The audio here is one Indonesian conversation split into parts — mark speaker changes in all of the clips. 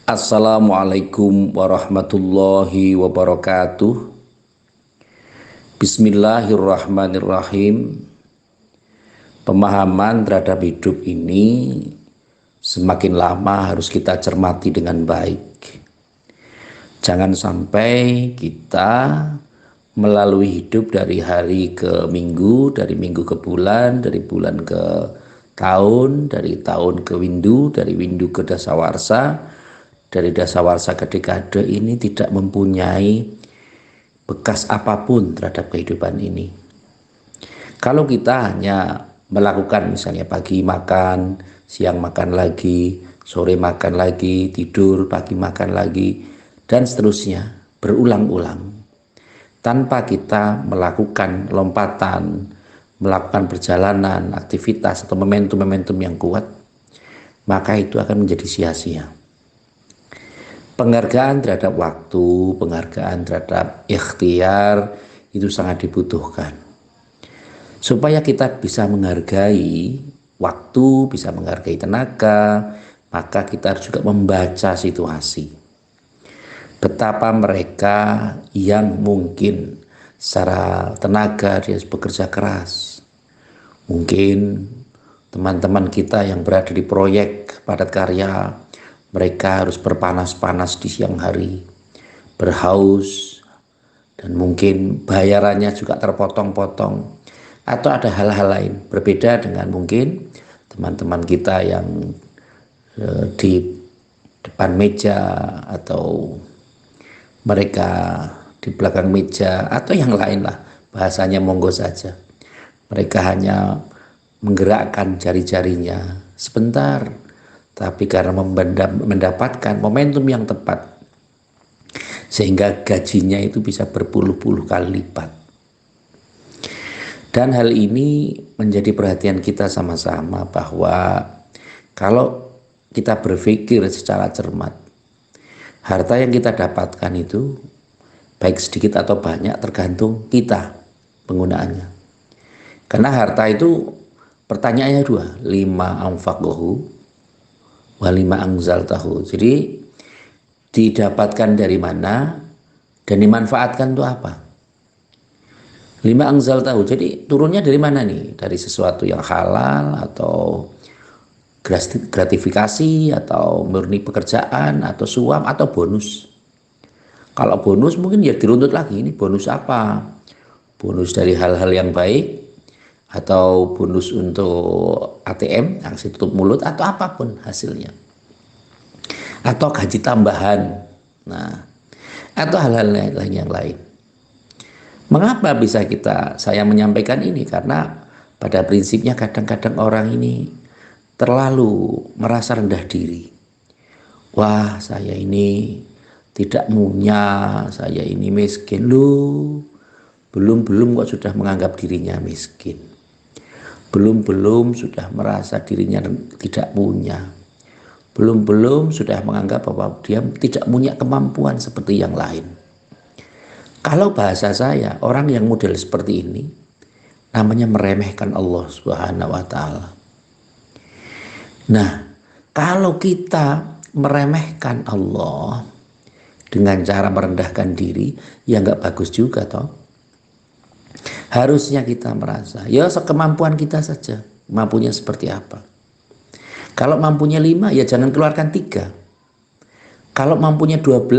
Speaker 1: Assalamualaikum warahmatullahi wabarakatuh. Bismillahirrahmanirrahim. Pemahaman terhadap hidup ini semakin lama harus kita cermati dengan baik. Jangan sampai kita melalui hidup dari hari ke minggu, dari minggu ke bulan, dari bulan ke tahun, dari tahun ke windu, dari windu ke dasawarsa, dari dasawarsa ke dekade ini tidak mempunyai bekas apapun terhadap kehidupan ini. Kalau kita hanya melakukan misalnya pagi makan, siang makan lagi, sore makan lagi, tidur, pagi makan lagi, dan seterusnya berulang-ulang tanpa kita melakukan lompatan, melakukan perjalanan, aktivitas atau momentum-momentum yang kuat, maka itu akan menjadi sia-sia. Penghargaan terhadap waktu, penghargaan terhadap ikhtiar itu sangat dibutuhkan. Supaya kita bisa menghargai waktu, bisa menghargai tenaga, maka kita harus juga membaca situasi. Betapa mereka yang mungkin secara tenaga dia bekerja keras. Mungkin teman-teman kita yang berada di proyek padat karya, mereka harus berpanas-panas di siang hari, berhaus, dan mungkin bayarannya juga terpotong-potong. Atau ada hal-hal lain berbeda dengan mungkin teman-teman kita yang di depan meja atau mereka di belakang meja atau yang lain lah, bahasanya monggo saja. Mereka hanya menggerakkan jari-jarinya sebentar, tapi karena mendapatkan momentum yang tepat sehingga gajinya itu bisa berpuluh-puluh kali lipat. Dan hal ini menjadi perhatian kita sama-sama bahwa kalau kita berpikir secara cermat, harta yang kita dapatkan itu baik sedikit atau banyak tergantung kita penggunaannya. Karena harta itu pertanyaannya dua, lima anfaqohu walima angzal tahu. Jadi didapatkan dari mana dan dimanfaatkan itu apa? Lima angzal tahu. Jadi turunnya dari mana nih? Dari sesuatu yang halal atau gratifikasi atau murni pekerjaan atau suap atau bonus. Kalau bonus mungkin ya diruntut lagi, ini bonus apa? Bonus dari hal-hal yang baik atau bonus untuk ATM yang tutup mulut atau apapun hasilnya, atau gaji tambahan, nah, atau hal-hal lain yang lain. Mengapa bisa saya menyampaikan ini? Karena pada prinsipnya kadang-kadang orang ini terlalu merasa rendah diri. Wah, saya ini tidak punya, saya ini miskin. Loh, belum kok sudah menganggap dirinya miskin. Belum sudah merasa dirinya tidak punya. Belum sudah menganggap bahwa dia tidak punya kemampuan seperti yang lain. Kalau bahasa saya, orang yang model seperti ini namanya meremehkan Allah Subhanahu wa taala. Nah, kalau kita meremehkan Allah dengan cara merendahkan diri, ya nggak bagus juga toh. Harusnya kita merasa, ya sekemampuan kita saja, mampunya seperti apa. Kalau mampunya 5, ya jangan keluarkan 3. Kalau mampunya 12,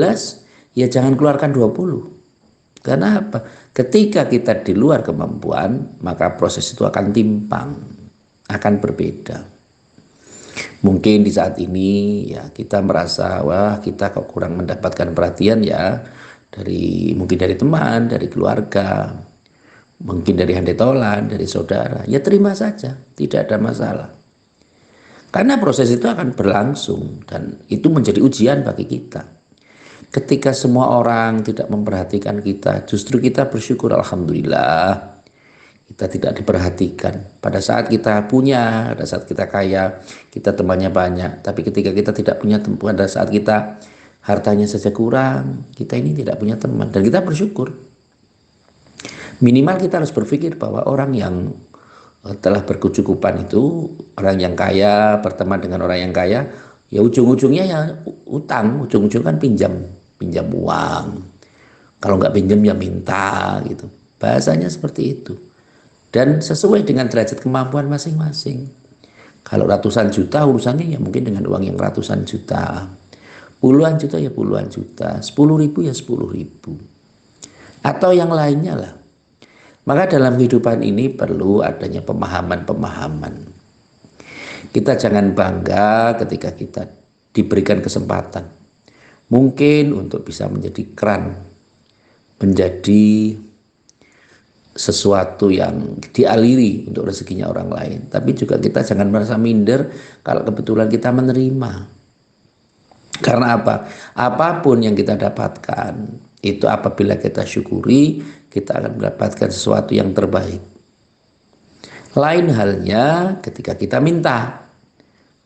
Speaker 1: ya jangan keluarkan 20. Karena apa? Ketika kita di luar kemampuan, maka proses itu akan timpang, akan berbeda. Mungkin di saat ini ya kita merasa, wah kita kok kurang mendapatkan perhatian ya, mungkin dari teman, dari keluarga, mungkin dari handai tolan, dari saudara. Ya terima saja, tidak ada masalah. Karena proses itu akan berlangsung dan itu menjadi ujian bagi kita. Ketika semua orang tidak memperhatikan kita, justru kita bersyukur, alhamdulillah kita tidak diperhatikan. Pada saat kita punya, pada saat kita kaya, kita temannya banyak. Tapi ketika kita tidak punya teman, pada saat kita hartanya saja kurang, kita ini tidak punya teman. Dan kita bersyukur. Minimal kita harus berpikir bahwa orang yang telah berkecukupan itu, orang yang kaya berteman dengan orang yang kaya, Ya ujung-ujungnya ya utang, ujung-ujung kan pinjam uang. Kalau nggak pinjam ya minta gitu. Bahasanya seperti itu. Dan sesuai dengan derajat kemampuan masing-masing. Kalau ratusan juta urusannya ya mungkin dengan uang yang ratusan juta. Puluhan juta ya puluhan juta. 10.000 ya 10.000. Atau yang lainnya lah. Maka dalam kehidupan ini perlu adanya pemahaman-pemahaman. Kita jangan bangga ketika kita diberikan kesempatan. Mungkin untuk bisa menjadi keran, menjadi sesuatu yang dialiri untuk rezekinya orang lain. Tapi juga kita jangan merasa minder kalau kebetulan kita menerima. Karena apa? Apapun yang kita dapatkan, itu apabila kita syukuri, kita akan mendapatkan sesuatu yang terbaik. Lain halnya ketika kita minta,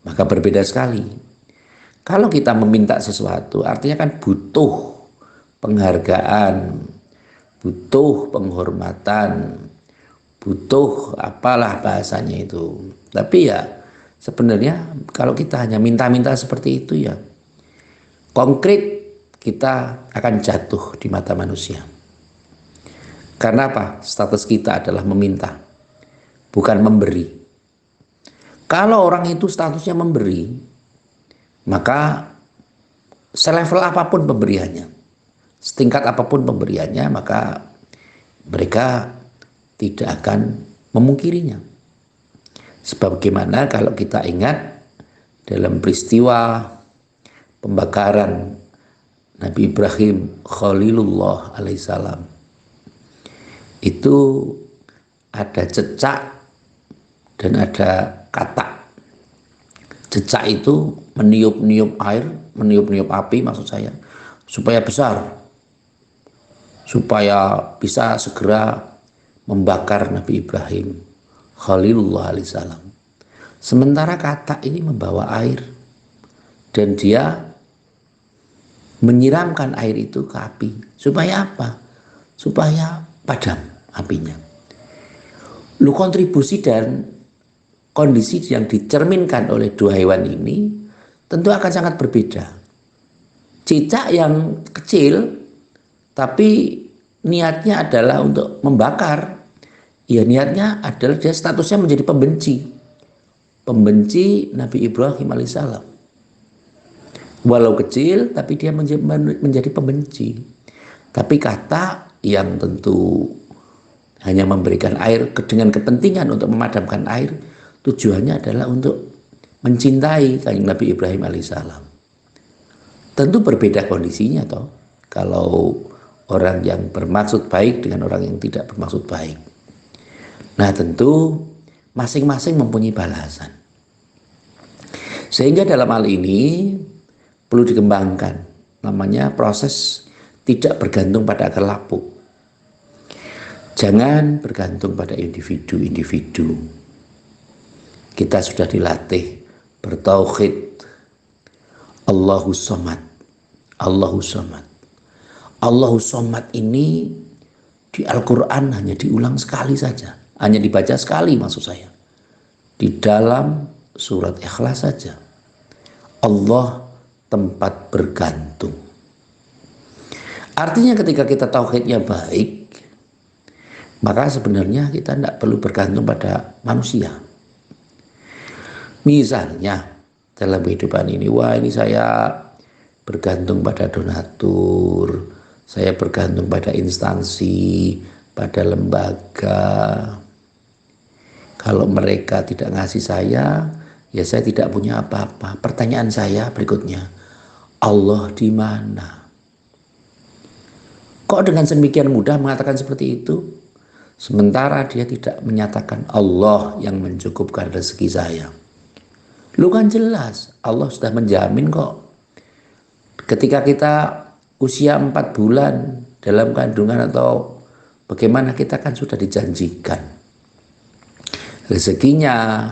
Speaker 1: maka berbeda sekali. Kalau kita meminta sesuatu, artinya kan butuh penghargaan, butuh penghormatan, butuh apalah bahasanya itu. Tapi ya sebenarnya kalau kita hanya minta-minta seperti itu ya konkret kita akan jatuh di mata manusia. Karena apa? Status kita adalah meminta, bukan memberi. Kalau orang itu statusnya memberi, maka selevel apapun pemberiannya, setingkat apapun pemberiannya, maka mereka tidak akan memungkirinya. Sebagaimana kalau kita ingat dalam peristiwa pembakaran Nabi Ibrahim Khalilullah alaihissalam, itu ada cecak dan ada katak. Cecak itu meniup-niup air, meniup-niup api maksud saya, supaya besar, supaya bisa segera membakar Nabi Ibrahim Khalilullah alaihissalam. Sementara katak ini membawa air dan dia menyiramkan air itu ke api. Supaya apa? Supaya padam apinya. Lu kontribusi dan kondisi yang dicerminkan oleh dua hewan ini tentu akan sangat berbeda. Cicak yang kecil tapi niatnya adalah untuk membakar. Ya niatnya adalah dia statusnya menjadi pembenci. Pembenci Nabi Ibrahim alaihissalam. Walau kecil tapi dia menjadi pembenci. Tapi kata yang tentu hanya memberikan air dengan kepentingan untuk memadamkan air, tujuannya adalah untuk mencintai kanjeng Nabi Ibrahim alaihissalam. Tentu berbeda kondisinya toh. Kalau orang yang bermaksud baik dengan orang yang tidak bermaksud baik. Nah tentu masing-masing mempunyai balasan. Sehingga dalam hal ini perlu dikembangkan. Namanya proses tidak bergantung pada akal lapuk. Jangan bergantung pada individu-individu. Kita sudah dilatih bertauhid. Allahus Samad. Allahus Samad. Allahus Samad ini di Al-Quran hanya diulang sekali saja. Hanya dibaca sekali maksud saya. Di dalam surat Ikhlas saja. Allah tempat bergantung. Artinya ketika kita tauhidnya baik, maka sebenarnya kita tidak perlu bergantung pada manusia. Misalnya dalam kehidupan ini, wah ini saya bergantung pada donatur, saya bergantung pada instansi, pada lembaga. Kalau mereka tidak ngasih saya, ya saya tidak punya apa-apa. Pertanyaan saya berikutnya, Allah di mana? Kok dengan sedemikian mudah mengatakan seperti itu? Sementara dia tidak menyatakan Allah yang mencukupkan rezeki saya. Lu kan jelas, Allah sudah menjamin kok. Ketika kita usia 4 bulan dalam kandungan atau bagaimana, kita kan sudah dijanjikan rezekinya,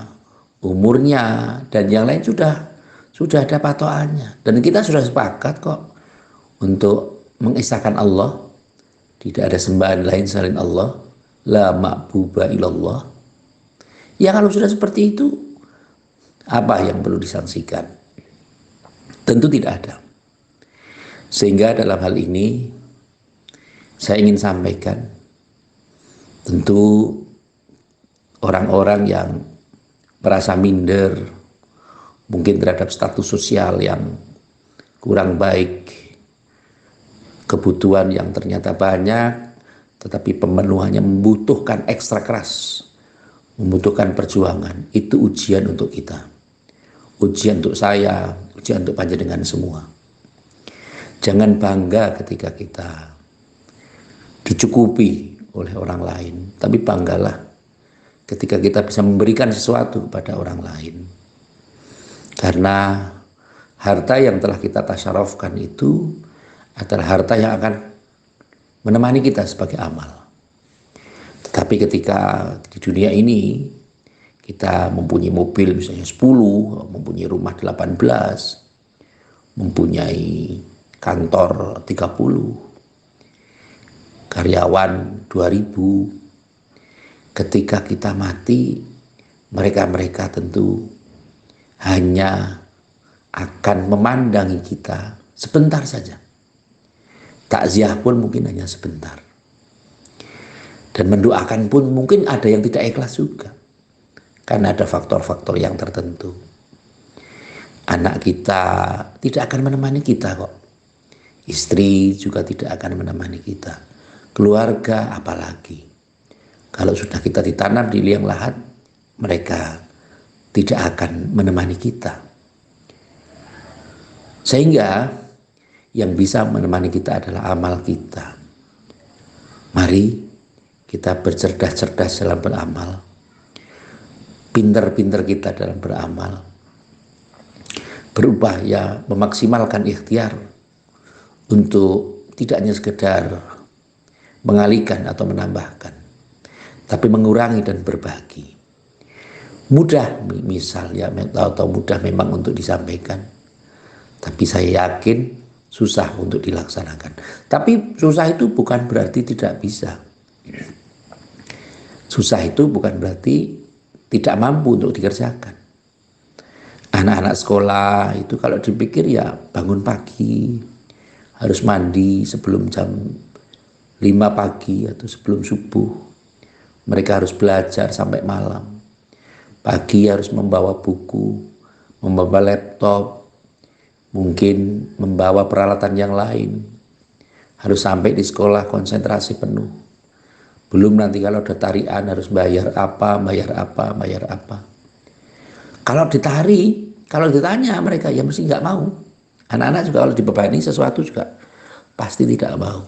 Speaker 1: umurnya, dan yang lain sudah ada patokannya. Dan kita sudah sepakat kok untuk mengesahkan Allah. Tidak ada sembahan lain selain Allah. La ma'buba ilallah. Ya kalau sudah seperti itu, apa yang perlu disangsikan? Tentu tidak ada. Sehingga dalam hal ini saya ingin sampaikan, tentu orang-orang yang merasa minder mungkin terhadap status sosial yang kurang baik, kebutuhan yang ternyata banyak, tetapi pemenuhannya membutuhkan ekstra keras, membutuhkan perjuangan. Itu ujian untuk kita, ujian untuk saya, ujian untuk panjenengan semua. Jangan bangga ketika kita dicukupi oleh orang lain, tapi banggalah ketika kita bisa memberikan sesuatu kepada orang lain. Karena harta yang telah kita tasyarufkan itu adalah harta yang akan menemani kita sebagai amal. Tetapi ketika di dunia ini kita mempunyai mobil misalnya 10, mempunyai rumah 18, mempunyai kantor 30, karyawan 2000, ketika kita mati, mereka tentu hanya akan memandangi kita sebentar saja. Takziah pun mungkin hanya sebentar. Dan mendoakan pun mungkin ada yang tidak ikhlas juga. Karena ada faktor-faktor yang tertentu. Anak kita tidak akan menemani kita kok. Istri juga tidak akan menemani kita. Keluarga apalagi. Kalau sudah kita ditanam di liang lahat, mereka tidak akan menemani kita. Sehingga yang bisa menemani kita adalah amal kita. Mari kita bercerdas-cerdas dalam beramal. Pinter-pinter kita dalam beramal. Berupaya memaksimalkan ikhtiar untuk tidak hanya sekedar mengalihkan atau menambahkan, tapi mengurangi dan berbagi. Mudah misalnya atau mudah memang untuk disampaikan, tapi saya yakin susah untuk dilaksanakan. Tapi susah itu bukan berarti tidak bisa. Susah itu bukan berarti tidak mampu untuk dikerjakan. Anak-anak sekolah itu kalau dipikir ya bangun pagi, harus mandi sebelum jam 5 pagi atau sebelum subuh. Mereka harus belajar sampai malam. Pagi harus membawa buku, membawa laptop, mungkin membawa peralatan yang lain. Harus sampai di sekolah konsentrasi penuh. Belum nanti kalau ada tarian harus bayar apa. Kalau ditanya mereka ya mesti nggak mau. Anak-anak juga kalau dibebani sesuatu juga pasti tidak mau.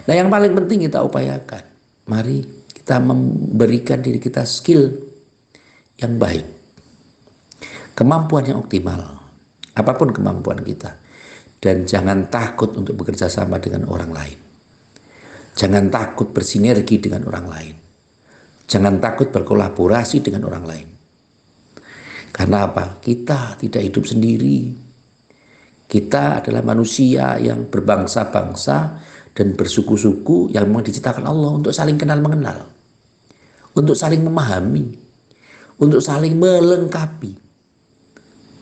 Speaker 1: Nah yang paling penting kita upayakan. Mari kita memberikan diri kita skill yang baik. Kemampuan yang optimal. Apapun kemampuan kita. Dan jangan takut untuk bekerja sama dengan orang lain. Jangan takut bersinergi dengan orang lain. Jangan takut berkolaborasi dengan orang lain. Karena apa? Kita tidak hidup sendiri. Kita adalah manusia yang berbangsa-bangsa dan bersuku-suku yang memang diciptakan Allah untuk saling kenal mengenal. Untuk saling memahami. Untuk saling melengkapi.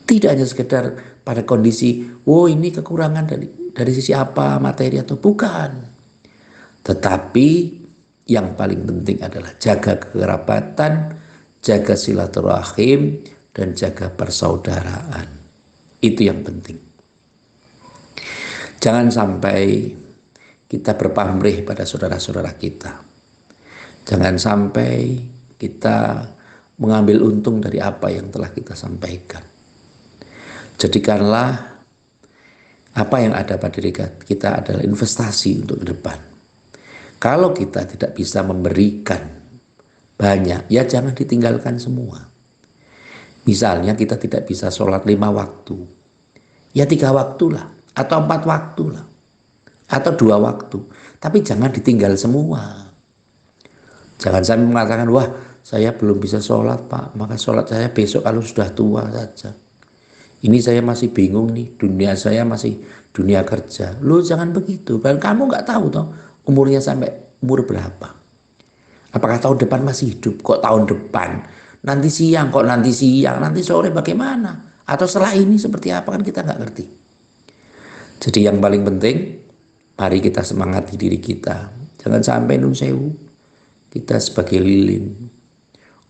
Speaker 1: Tidak hanya sekedar pada kondisi, oh ini kekurangan dari sisi apa, materi atau bukan. Tetapi yang paling penting adalah jaga kekerabatan, jaga silaturahim, dan jaga persaudaraan. Itu yang penting. Jangan sampai kita berpamrih pada saudara-saudara kita. Jangan sampai kita mengambil untung dari apa yang telah kita sampaikan. Jadikanlah apa yang ada pada diri kita adalah investasi untuk ke depan. Kalau kita tidak bisa memberikan banyak, ya jangan ditinggalkan semua. Misalnya kita tidak bisa sholat 5 waktu, ya 3 waktu lah, atau 4 waktu lah, atau 2 waktu. Tapi jangan ditinggal semua. Jangan sampai mengatakan, wah saya belum bisa sholat Pak, maka sholat saya besok kalau sudah tua saja. Ini saya masih bingung nih, dunia saya masih dunia kerja. Lu jangan begitu, bahkan kamu nggak tahu toh umurnya sampai umur berapa. Apakah tahun depan masih hidup? Kok tahun depan? Nanti siang, kok nanti siang? Nanti sore bagaimana? Atau setelah ini seperti apa kan kita nggak ngerti. Jadi yang paling penting, mari kita semangati diri kita. Jangan sampai nun sewu, kita sebagai lilin,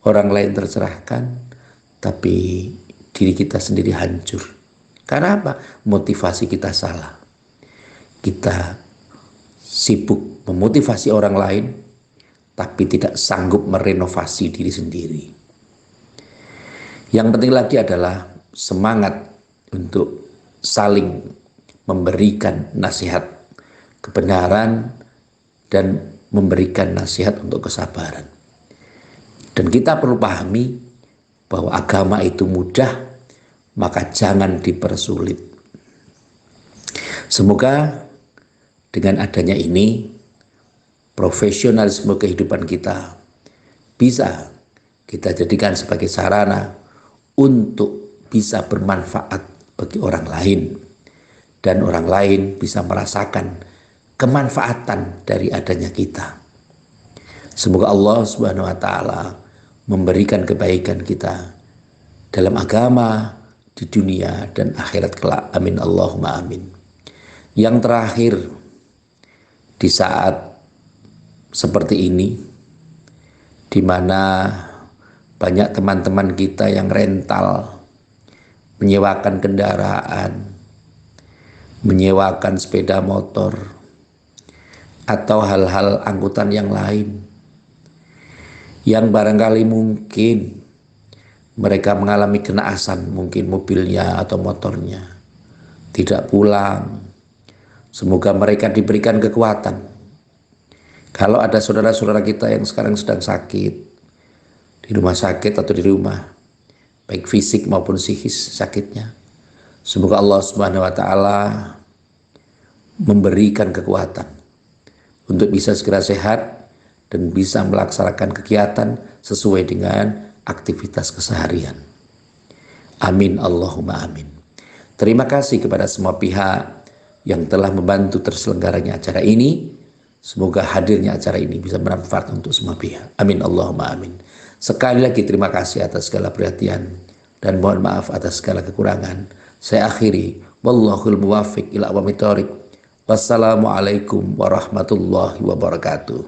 Speaker 1: orang lain tercerahkan, tapi diri kita sendiri hancur. Karena apa? Motivasi kita salah. Kita sibuk memotivasi orang lain, tapi tidak sanggup merenovasi diri sendiri. Yang penting lagi adalah semangat untuk saling memberikan nasihat kebenaran dan memberikan nasihat untuk kesabaran. Dan kita perlu pahami bahwa agama itu mudah, maka jangan dipersulit. Semoga dengan adanya ini, profesionalisme kehidupan kita bisa kita jadikan sebagai sarana untuk bisa bermanfaat bagi orang lain, dan orang lain bisa merasakan kemanfaatan dari adanya kita. Semoga Allah Subhanahu wa Ta'ala memberikan kebaikan kita dalam agama, di dunia dan akhirat kelak. Amin Allahumma amin. Yang terakhir, di saat seperti ini, di mana banyak teman-teman kita yang rental, menyewakan kendaraan, menyewakan sepeda motor, atau hal-hal angkutan yang lain, yang barangkali mungkin mereka mengalami kenaasan, mungkin mobilnya atau motornya tidak pulang. Semoga mereka diberikan kekuatan. Kalau ada saudara-saudara kita yang sekarang sedang sakit, di rumah sakit atau di rumah, baik fisik maupun psikis sakitnya, semoga Allah Subhanahu wa Ta'ala memberikan kekuatan untuk bisa segera sehat dan bisa melaksanakan kegiatan sesuai dengan aktivitas keseharian. Amin Allahumma amin. Terima kasih kepada semua pihak yang telah membantu terselenggaranya acara ini. Semoga hadirnya acara ini bisa bermanfaat untuk semua pihak. Amin Allahumma amin. Sekali lagi terima kasih atas segala perhatian dan mohon maaf atas segala kekurangan. Saya akhiri, wallahul muwaffiq ila aqwamit thoriq. Wassalamualaikum warahmatullahi wabarakatuh.